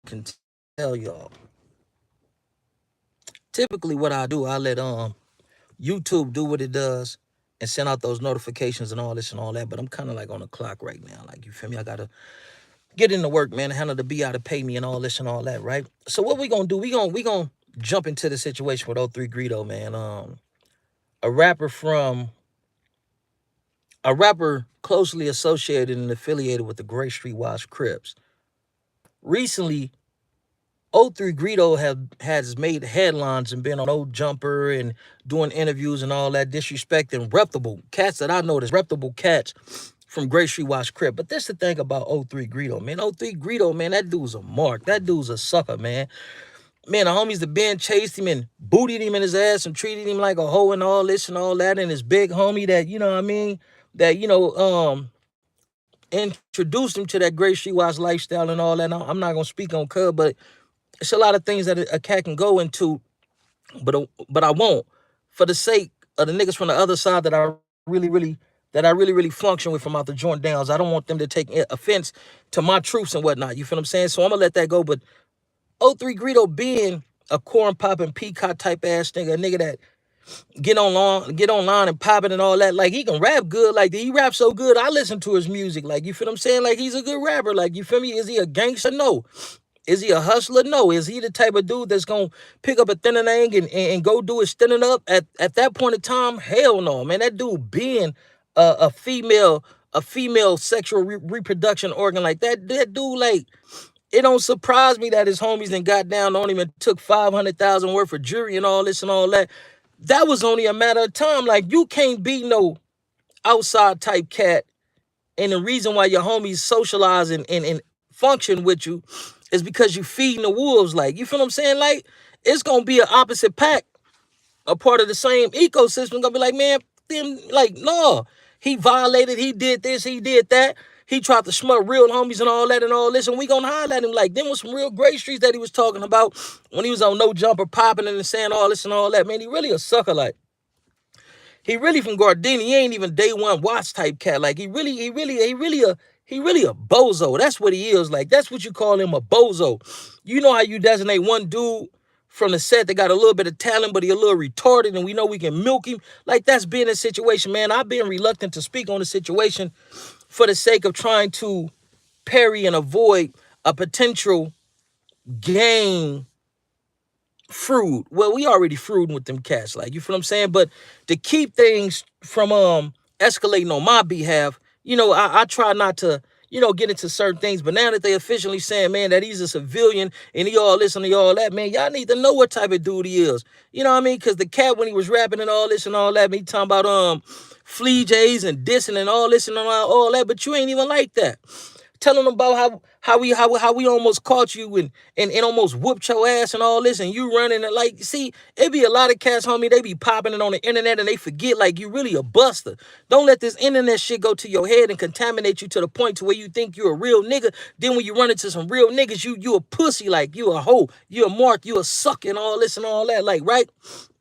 can tell y'all. Typically, what I do, I let YouTube do what it does and send out those notifications and all this and all that. But I'm kind of like on the clock right now. Like, you feel me? I gotta get into work, man. Handle the BI to pay me and all this and all that, right? So what we gonna do? We gonna jump into the situation with O3 Greedo, man. A rapper from a rapper closely associated and affiliated with the Gray Street Watch Crips. Recently, O3 Greedo has made headlines and been on No Jumper and doing interviews and all that, disrespecting reputable cats that I know, that's reputable cats from Great Street Watch Crip. But this the thing about O3 Greedo, man. O3 Greedo, man, that dude's a mark. That dude's a sucker, man. Man, the homies the band chased him and booted him in his ass and treated him like a hoe and all this and all that. And his big homie that, you know what I mean, that, introduced him to that Great Street Watch lifestyle and all that. I'm not gonna speak on Cub, but it's a lot of things that a cat can go into, but I won't, for the sake of the niggas from the other side that I really function with from out the joint downs. I don't want them to take offense to my truths and whatnot. You feel what I'm saying? So I'm gonna let that go. But O3 Greedo being a corn popping peacock type ass nigga, a nigga that get online and popping and all that. Like, he can rap good. Like, he raps so good. I listen to his music. Like, you feel what I'm saying? Like, he's a good rapper. Like, you feel me? Is he a gangster? No. Is he a hustler? No. Is he the type of dude that's gonna pick up a thinning and go do his thinning up at that point in time? Hell no, man. That dude being a female sexual reproduction organ like that dude, like, it don't surprise me that his homies then got down on him and took 500,000 worth of jury and all this and all that. That was only a matter of time. Like, you can't be no outside type cat, and the reason why your homies socialize and function with you is because you feeding the wolves. Like, you feel what I'm saying? Like, it's gonna be an opposite pack, a part of the same ecosystem. Gonna be like, man, them, like, no, he violated, he did this, he did that. He tried to smut real homies and all that and all this, and we gonna highlight him. Like, them was some real great streets that he was talking about when he was on No Jumper, popping and saying all this and all that. Man, he really a sucker. Like, he really from Gardena. He ain't even day one watch type cat. Like, he really a bozo. That's what he is. Like, that's what you call him, a bozo. You know how you designate one dude from the set that got a little bit of talent, but he a little retarded, and we know we can milk him. Like, that's being a situation, man. I've been reluctant to speak on the situation for the sake of trying to parry and avoid a potential game fruit. Well, we already fruiting with them cats, like, you feel what I'm saying? But to keep things from escalating on my behalf, I try not to, get into certain things. But now that they officially saying, man, that he's a civilian and he all this and he all that, man, y'all need to know what type of dude he is. You know what I mean? Because the cat, when he was rapping and all this and all that, he talking about flea jays and dissing and all this and all that, but you ain't even like that. Telling them about how we almost caught you and almost whooped your ass and all this, and you running it. Like, see, it be a lot of cats, homie, they be popping it on the internet and they forget, like, you really a buster. Don't let this internet shit go to your head and contaminate you to the point to where you think you're a real nigga. Then when you run into some real niggas, you a pussy, like, you a hoe, you a mark, you a suck and all this and all that. Like, right?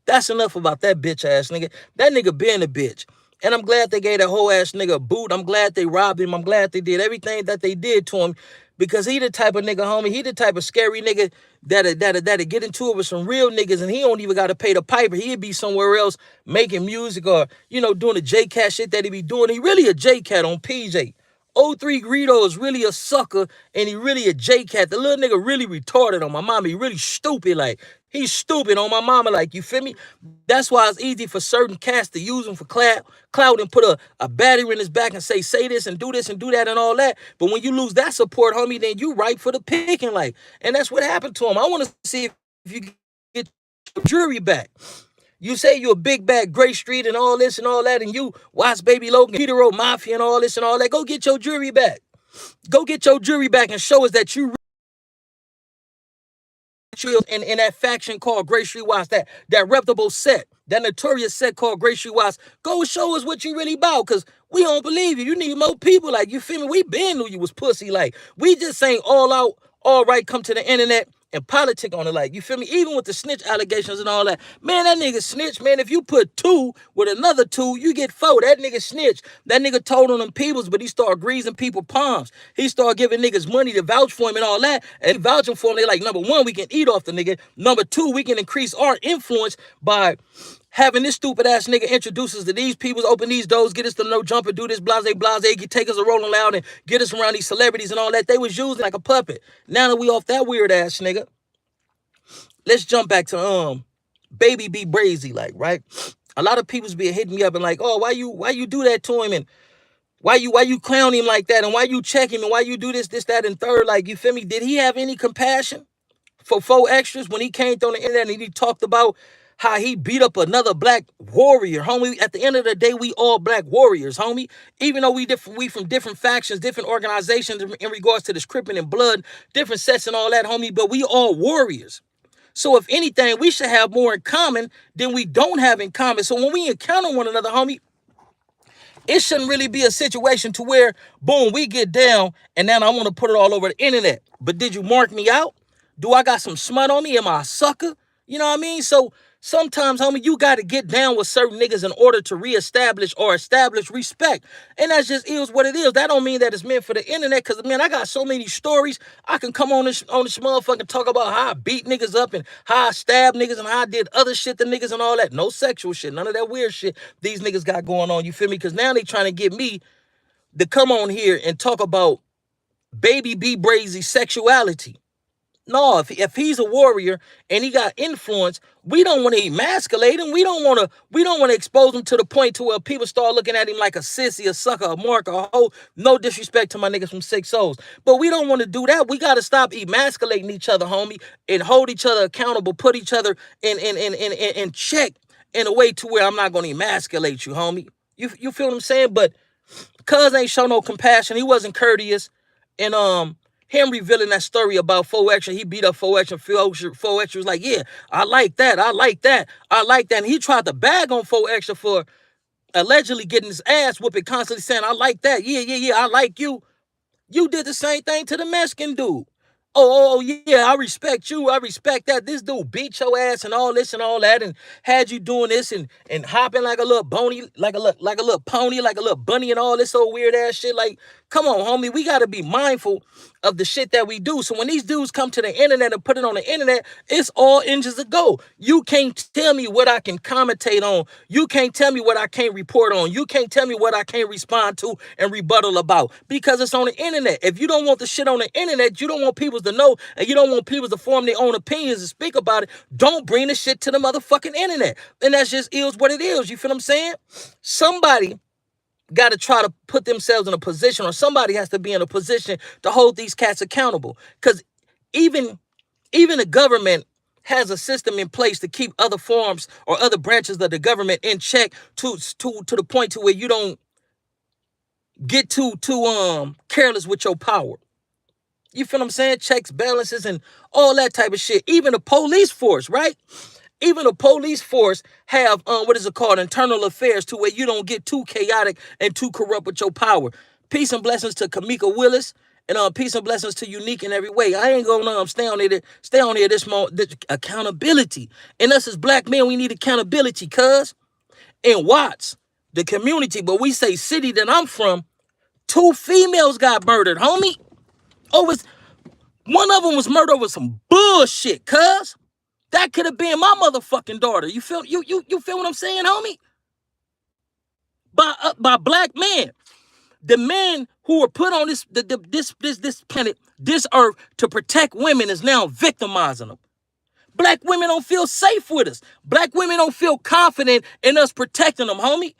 That's enough about that bitch ass nigga. That nigga being a bitch. And I'm glad they gave that whole ass nigga a boot. I'm glad they robbed him. I'm glad they did everything that they did to him, because he the type of nigga, homie. He the type of scary nigga that'll get into it with some real niggas, and he don't even got to pay the piper. He'd be somewhere else making music or, doing the J-Cat shit that he be doing. He really a J-Cat on PJ. O3 Greedo is really a sucker, and he really a J-Cat. The little nigga really retarded on my mama. He really stupid. Like, he's stupid on my mama. Like, you feel me? That's why it's easy for certain cats to use him for clout and put a battery in his back and say this and do that and all that. But when you lose that support, homie, then you ripe for the picking. Like, and that's what happened to him. I want to see if you get your jury back. You say you a big bad Gray Street and all this and all that, and you watch Baby Logan, Peter Road Mafia and all this and all that. Go get your jury back. Go get your jury back and show us that you in that faction called Gray Street Watch, that reputable set, that notorious set called Gray Street Watch. Go show us what you really about, because we don't believe you. You need more people. Like, you feel me? We been knew you was pussy. Like, we just ain't all out, all right, come to the internet and politic on it. Like, you feel me? Even with the snitch allegations and all that. Man, that nigga snitch, man. If you put 2 with another 2, you get 4. That nigga snitch. That nigga told on them peoples, but he started greasing people palms. He started giving niggas money to vouch for him and all that. And he vouching for him. They like, number 1, we can eat off the nigga. Number 2, we can increase our influence by having this stupid ass nigga introduce us to these people, open these doors, get us to no jump and do this blase, take us a rolling loud and get us around these celebrities and all that. They was using like a puppet. Now that we off that weird ass nigga, let's jump back to Baby B Brazy, like, right? A lot of people's be hitting me up and like, oh, why you do that to him, and why you clown him like that, and why you check him, and why you do this, that, and third. Like, you feel me? Did he have any compassion for 4Extras when he came on the internet and he talked about how he beat up another black warrior, homie? At the end of the day, we all black warriors, homie. Even though we from different factions, different organizations in regards to this Crippin' and Blood, different sets and all that, homie, but we all warriors. So if anything, we should have more in common than we don't have in common. So when we encounter one another, homie, it shouldn't really be a situation to where, boom, we get down and then I want to put it all over the internet. But did you mark me out? Do I got some smut on me? Am I a sucker? You know what I mean? So sometimes, homie, you got to get down with certain niggas in order to reestablish or establish respect. And that's just is what it is. That don't mean that it's meant for the internet, because, man, I got so many stories. I can come on this motherfucker and talk about how I beat niggas up and how I stabbed niggas and how I did other shit to niggas and all that. No sexual shit. None of that weird shit these niggas got going on. You feel me? Because now they trying to get me to come on here and talk about Baby B Brazy sexuality. No, if he's a warrior and he got influence, we don't want to emasculate him. We don't want to expose him to the point to where people start looking at him like a sissy, a sucker, a mark, a hoe. No disrespect to my niggas from 6 Souls, but we don't want to do that. We got to stop emasculating each other, homie, and hold each other accountable, put each other in check in a way to where I'm not going to emasculate you, homie. You feel what I'm saying? But cuz ain't show no compassion. He wasn't courteous, and him revealing that story about 4Extra, he beat up 4Extra. 4Extra was like, yeah, I like that. I like that. I like that. And he tried to bag on 4Extra for allegedly getting his ass whooping, constantly saying, I like that. Yeah, I like you. You did the same thing to the Mexican dude. Oh, yeah, I respect you. I respect that. This dude beat your ass and all this and all that, and had you doing this and hopping like a little bony, like a little pony, like a little bunny, and all this old weird ass shit. Like, come on, homie, we gotta be mindful of the shit that we do. So when these dudes come to the internet and put it on the internet, it's all engines a go. You can't tell me what I can commentate on. You can't tell me what I can't report on. You can't tell me what I can't respond to and rebuttal about, because it's on the internet. If you don't want the shit on the internet, you don't want people to know, and you don't want people to form their own opinions and speak about it, don't bring the shit to the motherfucking internet. And that's just is what it is. You feel what I'm saying? Somebody got to try to put themselves in a position, or somebody has to be in a position to hold these cats accountable. Because even the government has a system in place to keep other forms or other branches of the government in check to the point to where you don't get too careless with your power. You feel what I'm saying? Checks, balances, and all that type of shit. Even the police force, right? Even the police force have, what is it called, internal affairs, to where you don't get too chaotic and too corrupt with your power. Peace and blessings to Kamika Willis, and peace and blessings to Unique in every way. I ain't gonna stay on here this moment. This accountability. And us as black men, we need accountability, cuz. In Watts, the community, but we say city that I'm from, 2 females got murdered, homie. One of them was murdered over some bullshit, cuz. That could have been my motherfucking daughter. You feel what I'm saying, homie? By black men. The men who were put on this planet, this earth, to protect women is now victimizing them. Black women don't feel safe with us. Black women don't feel confident in us protecting them, homie.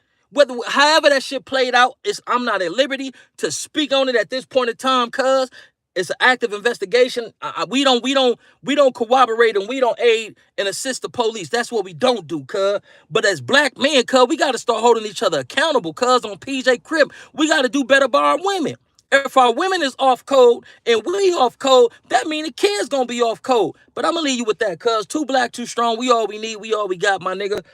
However that shit played out, I'm not at liberty to speak on it at this point in time, cuz it's an active investigation. We don't corroborate, and we don't aid and assist the police. That's what we don't do, cuz. But as black men, cuz, we got to start holding each other accountable, cuz. On PJ Crib, we got to do better by our women. If our women is off code and we off code, that means the kids gonna be off code. But I'm gonna leave you with that, cuz. 2 black, 2 strong. We all we need. We all we got, my nigga.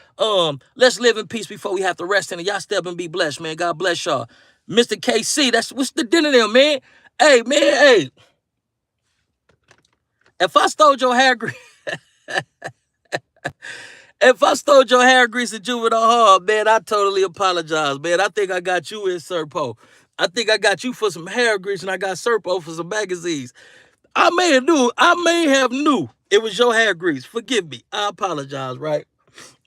Let's live in peace before we have to rest in it. Y'all step and be blessed, man. God bless y'all. Mr. KC, what's the dinner there, man? Hey, man, hey. If I stole your hair grease, if I stole your hair grease at Juvenile Hall, man, I totally apologize, man. I think I got you in Serpo. I think I got you for some hair grease, and I got Serpo for some magazines. I may have knew it was your hair grease. Forgive me. I apologize, right?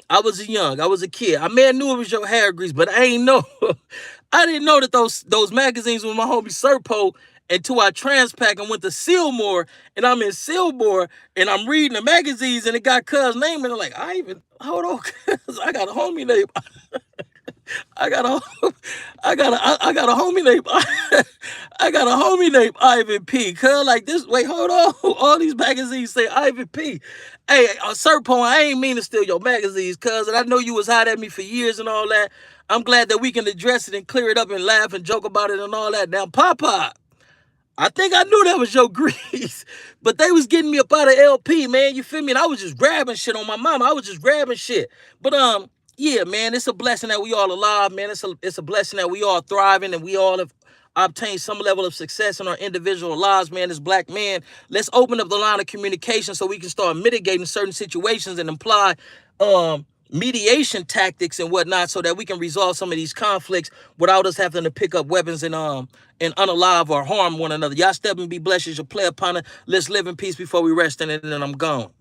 I was young. I was a kid. I may have knew it was your hair grease, but I ain't know. I didn't know that those magazines with my homie Serpo until I transpack and went to Sillmore, and I'm in Sillmore and I'm reading the magazines and it got Cuz name and I'm like, I even hold on, cuz I got a homie name. I got a I got a homie named I got a homie named Ivan P. Cuz like this. Wait, hold on. All these magazines say Ivan P. Hey, Serpo, I ain't mean to steal your magazines, cuz, and I know you was hot at me for years and all that. I'm glad that we can address it and clear it up and laugh and joke about it and all that. Now, Papa, I think I knew that was your grease, but they was getting me up out of LP, man. You feel me? And I was just grabbing shit on my mama. I was just grabbing shit. But yeah, man, it's a blessing that we all alive, man. It's a blessing that we all thriving and we all have obtained some level of success in our individual lives, man. As black men, let's open up the line of communication so we can start mitigating certain situations and apply mediation tactics and whatnot so that we can resolve some of these conflicts without us having to pick up weapons and unalive or harm one another. Y'all step and be blessed as your play upon it. Let's live in peace before we rest in it, and then I'm gone.